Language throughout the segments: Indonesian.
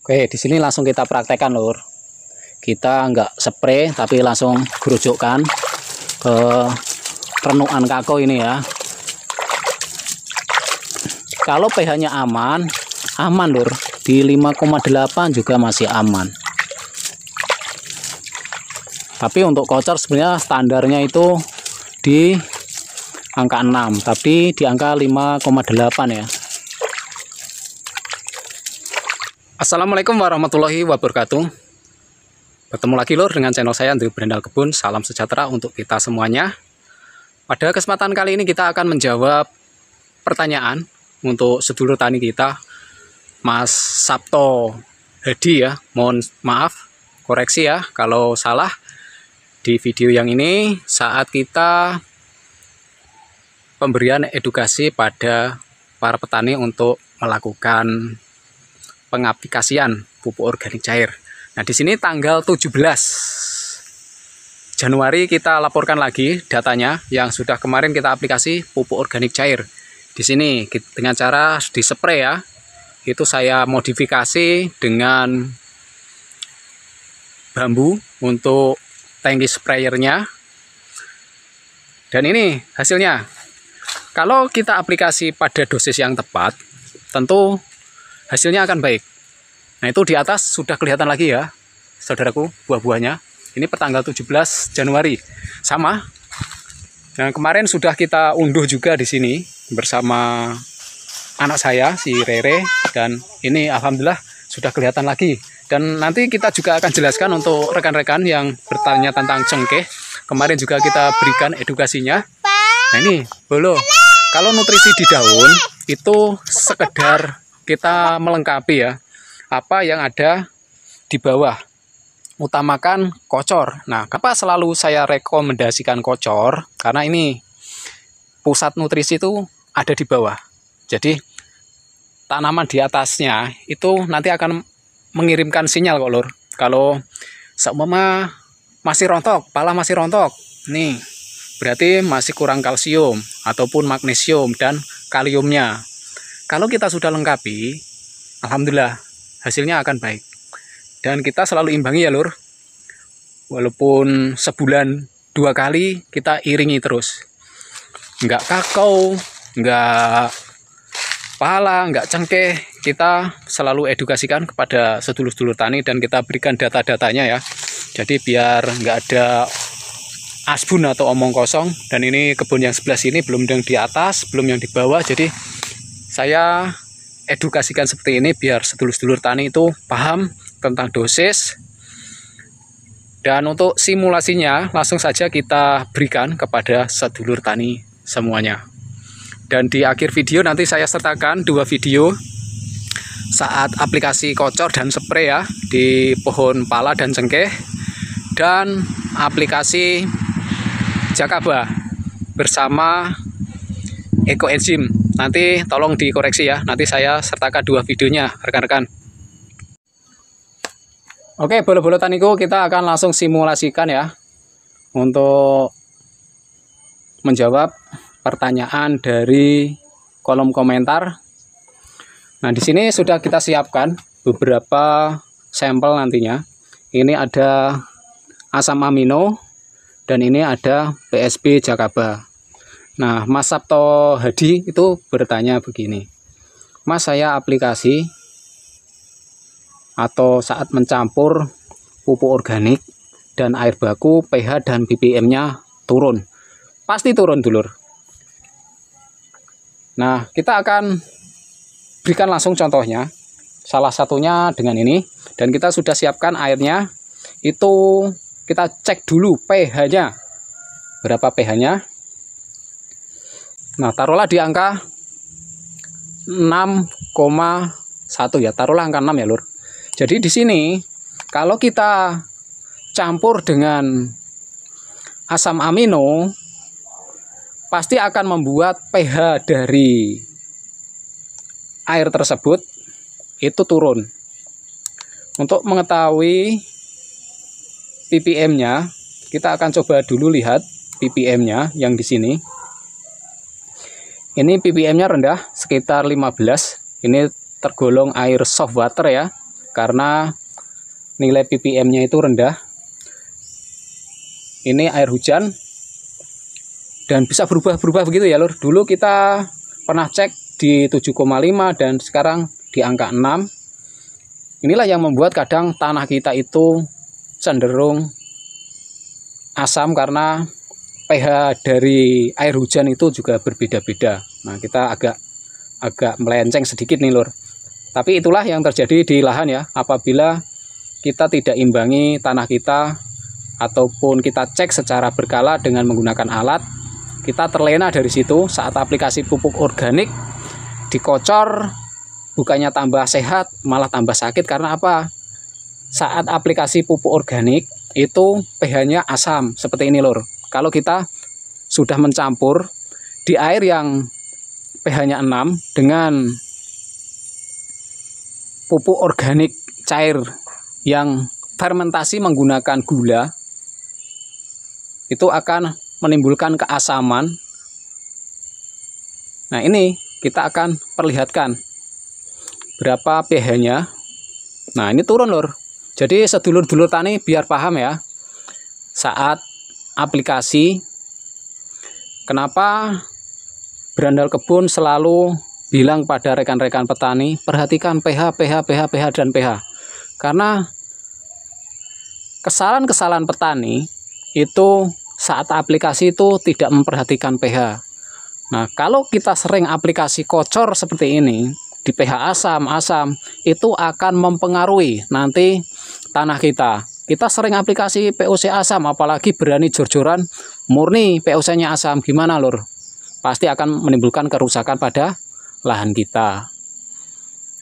Oke, di sini langsung kita praktekkan, Lur. Kita nggak spray, tapi langsung gerujukkan ke renukan kako ini ya. Kalau pH-nya aman, Lur. Di 5,8 juga masih aman. Tapi untuk kocor sebenarnya standarnya itu di angka 6, tapi di angka 5,8 ya. Assalamualaikum warahmatullahi wabarakatuh. Bertemu lagi, Lur, dengan channel saya Andri Berendal Kebun. Salam sejahtera untuk kita semuanya. Pada kesempatan kali ini kita akan menjawab pertanyaan untuk sedulur tani kita, Mas Sabto Hadi ya. Mohon maaf, koreksi ya kalau salah di video yang ini saat kita pemberian edukasi pada para petani untuk melakukan pengaplikasian pupuk organik cair. Nah, di sini tanggal 17 Januari kita laporkan lagi datanya yang sudah kemarin kita aplikasi pupuk organik cair. Di sini dengan cara dispray ya. Itu saya modifikasi dengan bambu untuk tangki sprayernya. Dan ini hasilnya. Kalau kita aplikasi pada dosis yang tepat, tentu hasilnya akan baik. Nah, itu di atas sudah kelihatan lagi ya, saudaraku, buah-buahnya. Ini pertanggal 17 Januari. Sama. Nah, kemarin sudah kita unduh juga di sini bersama anak saya, si Rere. Dan ini alhamdulillah sudah kelihatan lagi. Dan nanti kita juga akan jelaskan untuk rekan-rekan yang bertanya tentang cengkeh. Kemarin juga kita berikan edukasinya. Nah, ini, bolo. Kalau nutrisi di daun, itu sekedar kita melengkapi ya apa yang ada di bawah, utamakan kocor. Nah, kenapa selalu saya rekomendasikan kocor? Karena ini pusat nutrisi itu ada di bawah, jadi tanaman di atasnya itu nanti akan mengirimkan sinyal kok, Lur. Kalau seumpama masih rontok, pala masih rontok, nih berarti masih kurang kalsium ataupun magnesium dan kaliumnya. Kalau kita sudah lengkapi, alhamdulillah hasilnya akan baik. Dan kita selalu imbangi ya, Lur. Walaupun sebulan 2 kali kita iringi terus. Enggak kakao, enggak pala, enggak cengkeh. Kita selalu edukasikan kepada sedulur-sedulur tani dan kita berikan data-datanya ya. Jadi biar enggak ada asbun atau omong kosong. Dan ini kebun yang sebelah sini belum yang di atas, belum yang di bawah. Jadi saya edukasikan seperti ini biar sedulur-sedulur tani itu paham tentang dosis. Dan untuk simulasinya langsung saja kita berikan kepada sedulur tani semuanya. Dan di akhir video nanti saya sertakan 2 video saat aplikasi kocor dan spray ya di pohon pala dan cengkeh, dan aplikasi jakaba bersama ekoenzim. Nanti tolong dikoreksi ya, nanti saya sertakan 2 videonya rekan-rekan. Oke, bolo-bolo taniku, kita akan langsung simulasikan ya untuk menjawab pertanyaan dari kolom komentar. Nah, di sini sudah kita siapkan beberapa sampel nantinya. Ini ada asam amino dan ini ada PSB jakaba. Nah, Mas Sabto Hadi itu bertanya begini, Mas, saya aplikasi atau saat mencampur pupuk organik dan air baku, pH dan ppm-nya turun. Pasti turun, dulur. Nah, kita akan berikan langsung contohnya. Salah satunya dengan ini. Dan kita sudah siapkan airnya. Itu kita cek dulu pH-nya. Berapa pH-nya? Nah, taruhlah di angka 6,1 ya. Taruhlah angka 6 ya, Lur. Jadi di sini kalau kita campur dengan asam amino pasti akan membuat pH dari air tersebut itu turun. Untuk mengetahui ppm-nya, kita akan coba dulu lihat ppm-nya yang di sini. Ini ppm-nya rendah, sekitar 15. Ini tergolong air soft water ya. karena nilai ppm-nya itu rendah. Ini air hujan dan bisa berubah-berubah begitu ya lur. Dulu kita pernah cek di 7,5 dan sekarang di angka 6. Inilah yang membuat kadang tanah kita itu cenderung asam karena pH dari air hujan itu juga berbeda-beda. Nah, kita agak melenceng sedikit nih lur. Tapi itulah yang terjadi di lahan ya. Apabila kita tidak imbangi tanah kita ataupun kita cek secara berkala dengan menggunakan alat, kita terlena dari situ. Saat aplikasi pupuk organik dikocor, bukannya tambah sehat malah tambah sakit. Karena apa? Saat aplikasi pupuk organik itu pH-nya asam seperti ini lur. Kalau kita sudah mencampur di air yang pH-nya 6 dengan pupuk organik cair yang fermentasi menggunakan gula, itu akan menimbulkan keasaman. Nah, ini kita akan perlihatkan berapa pH-nya. Nah, ini turun lur. Jadi sedulur-dulur tani biar paham ya. Saat aplikasi, kenapa Berandal Kebun selalu bilang pada rekan-rekan petani, perhatikan pH, dan pH. Karena kesalahan-kesalahan petani itu saat aplikasi itu tidak memperhatikan pH. Nah, kalau kita sering aplikasi kocor seperti ini, di pH asam, itu akan mempengaruhi nanti tanah kita. Kita sering aplikasi POC asam, apalagi berani jor-joran murni POC-nya asam, gimana lur? Pasti akan menimbulkan kerusakan pada lahan kita.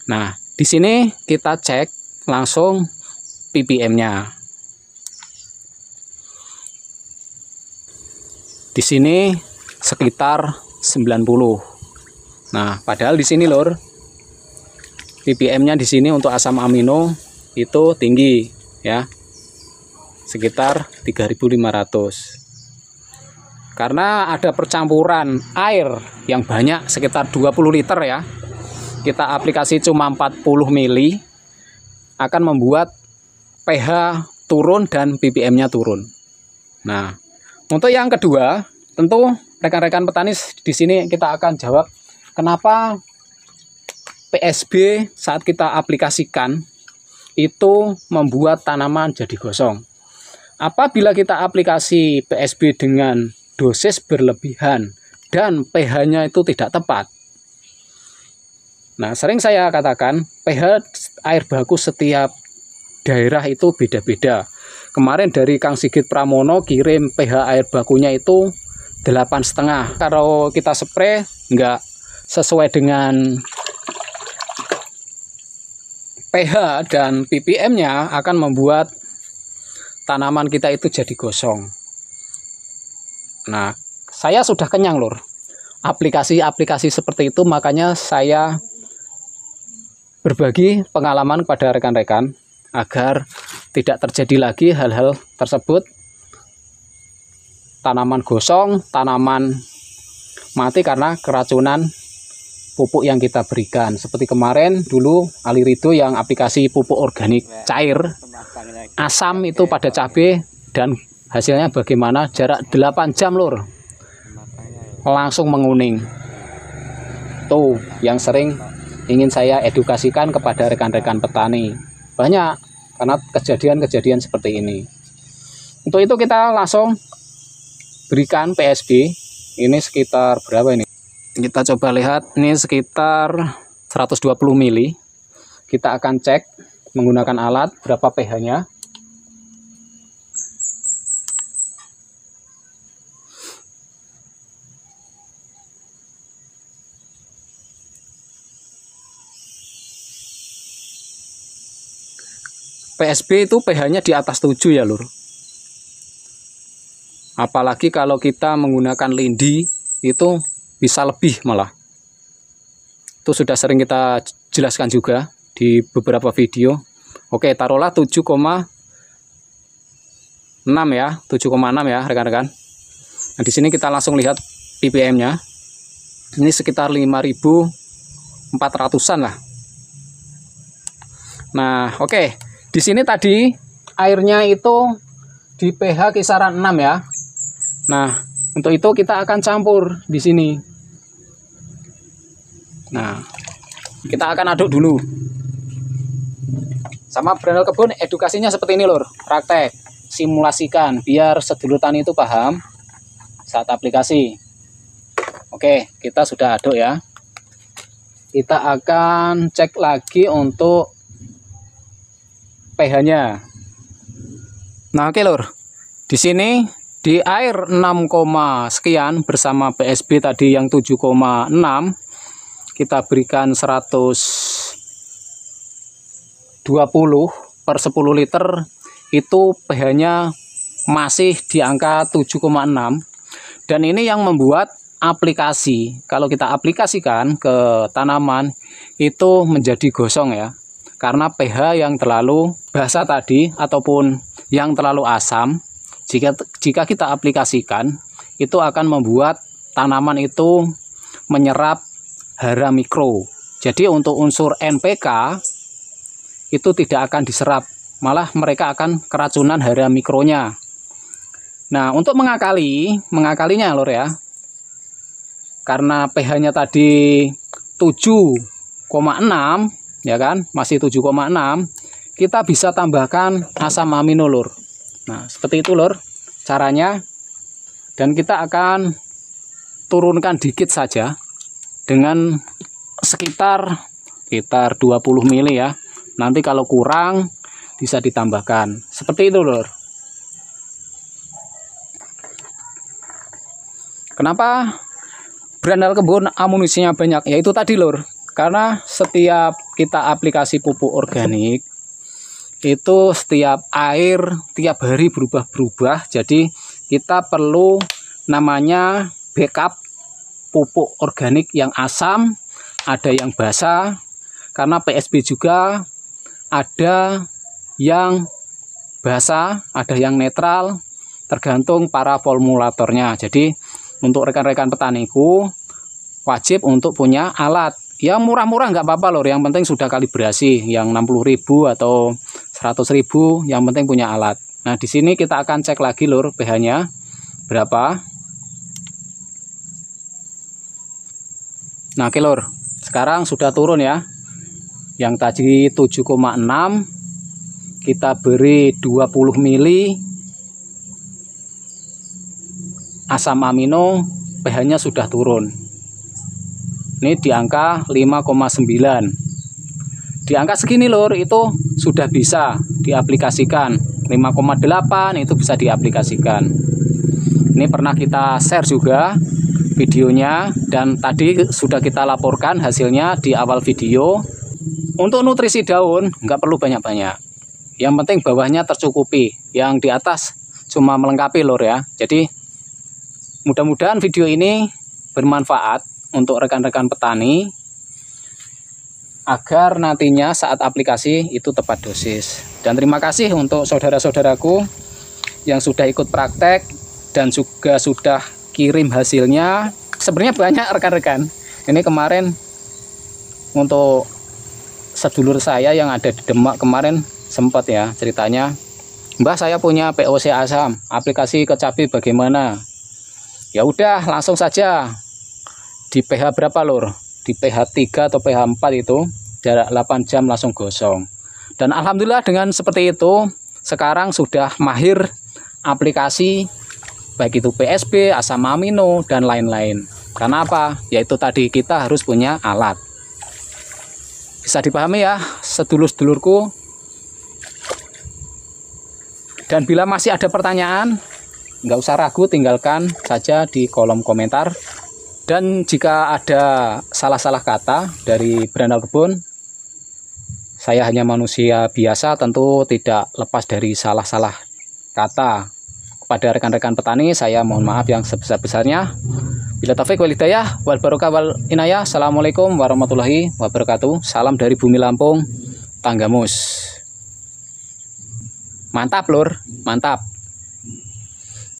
Nah, di sini kita cek langsung ppm-nya. Di sini sekitar 90. Nah, padahal di sini lur, ppm-nya di sini untuk asam amino itu tinggi ya. Sekitar 3.500. Karena ada percampuran air yang banyak sekitar 20 liter ya. Kita aplikasi cuma 40 mili akan membuat pH turun dan ppm-nya turun. Nah, untuk yang kedua, tentu rekan-rekan petani di sini kita akan jawab kenapa PSB saat kita aplikasikan itu membuat tanaman jadi gosong. Apabila kita aplikasi PSB dengan dosis berlebihan dan pH-nya itu tidak tepat. Nah, sering saya katakan pH air baku setiap daerah itu beda-beda. Kemarin dari Kang Sigit Pramono kirim pH air bakunya itu 8,5. Kalau kita spray enggak sesuai dengan pH dan ppm-nya akan membuat tanaman kita itu jadi gosong. Nah, saya sudah kenyang lur aplikasi-aplikasi seperti itu, makanya saya berbagi pengalaman kepada rekan-rekan agar tidak terjadi lagi hal-hal tersebut. Tanaman gosong, tanaman mati karena keracunan pupuk yang kita berikan. Seperti kemarin dulu Ali Ridho yang aplikasi pupuk organik cair asam itu pada cabai, dan hasilnya bagaimana? Jarak 8 jam lur langsung menguning. Tuh yang sering ingin saya edukasikan kepada rekan-rekan petani. Banyak karena kejadian-kejadian seperti ini. Untuk itu kita langsung berikan PSB. Ini sekitar berapa ini? Kita coba lihat, ini sekitar 120 mili. Kita akan cek menggunakan alat berapa pH-nya. PSB itu pH-nya di atas 7 ya lur. Apalagi kalau kita menggunakan lindi itu bisa lebih malah. Itu sudah sering kita jelaskan juga di beberapa video. Oke, taruhlah 7,6 ya, 7,6 ya rekan-rekan. Nah, di sini kita langsung lihat ppm-nya. Ini sekitar 5.400-an lah. Nah, oke. Di sini tadi airnya itu di pH kisaran 6 ya. Nah, untuk itu kita akan campur di sini. Nah, kita akan aduk dulu. Sama Brandal Kebun edukasinya seperti ini lur, praktek, simulasikan biar sedulur tani itu paham saat aplikasi. Oke, kita sudah aduk ya. Kita akan cek lagi untuk pH-nya. Nah, oke lur. Di sini di air 6, sekian bersama PSB tadi yang 7,6 kita berikan 120 per 10 liter, itu pH-nya masih di angka 7,6. Dan ini yang membuat aplikasi, kalau kita aplikasikan ke tanaman itu menjadi gosong ya, karena pH yang terlalu basa tadi ataupun yang terlalu asam, jika kita aplikasikan itu akan membuat tanaman itu menyerap hara mikro. Jadi untuk unsur NPK itu tidak akan diserap, malah mereka akan keracunan hara mikronya. Nah, untuk mengakalinya lur ya, karena pH-nya tadi 7,6 ya kan, masih 7,6, kita bisa tambahkan asam amino lur. Nah, seperti itu lur caranya. Dan kita akan turunkan dikit saja dengan sekitar 20 ml ya. Nanti kalau kurang bisa ditambahkan. Seperti itu lur. Kenapa Brandal Kebun amunisinya banyak? Yaitu tadi lur, karena setiap kita aplikasi pupuk organik itu setiap air tiap hari berubah-berubah. Jadi kita perlu namanya backup pupuk organik yang asam, ada yang basah, karena PSB juga ada yang basah, ada yang netral, tergantung para formulatornya. Jadi untuk rekan-rekan petaniku wajib untuk punya alat yang murah-murah, nggak apa-apa lor, yang penting sudah kalibrasi, yang 60.000 atau 100.000, yang penting punya alat. Nah, di sini kita akan cek lagi lor pH-nya berapa. Nah, oke lor, sekarang sudah turun ya. Yang tadi 7,6 kita beri 20 ml asam amino, pH-nya sudah turun. Ini di angka 5,9. Di angka segini lor itu sudah bisa diaplikasikan. 5,8 itu bisa diaplikasikan. Ini pernah kita share juga videonya, dan tadi sudah kita laporkan hasilnya di awal video. Untuk nutrisi daun nggak perlu banyak-banyak. Yang penting bawahnya tercukupi. Yang di atas cuma melengkapi lor ya. Jadi mudah-mudahan video ini bermanfaat untuk rekan-rekan petani agar nantinya saat aplikasi itu tepat dosis. Dan terima kasih untuk saudara-saudaraku yang sudah ikut praktek dan juga sudah kirim hasilnya. Sebenarnya banyak rekan-rekan. Ini kemarin untuk sedulur saya yang ada di Demak kemarin sempat ya ceritanya, Mbah saya punya POC asam, aplikasi ke cabai bagaimana? Ya udah langsung saja di pH berapa lur? Di pH 3 atau pH 4 itu jarak 8 jam langsung gosong. Dan alhamdulillah dengan seperti itu sekarang sudah mahir aplikasi baik itu PSB, asam amino dan lain-lain. Karena apa? Yaitu tadi kita harus punya alat. Bisa dipahami ya sedulur-sedulurku. Dan bila masih ada pertanyaan, nggak usah ragu, tinggalkan saja di kolom komentar. Dan jika ada salah-salah kata dari Brandal Kebun, saya hanya manusia biasa, tentu tidak lepas dari salah-salah kata. Kepada rekan-rekan petani, saya mohon maaf yang sebesar-besarnya. Bila taufik wal hidayah wal barokah wal inayah. Assalamualaikum warahmatullahi wabarakatuh. Salam dari Bumi Lampung, Tanggamus. Mantap lur, mantap.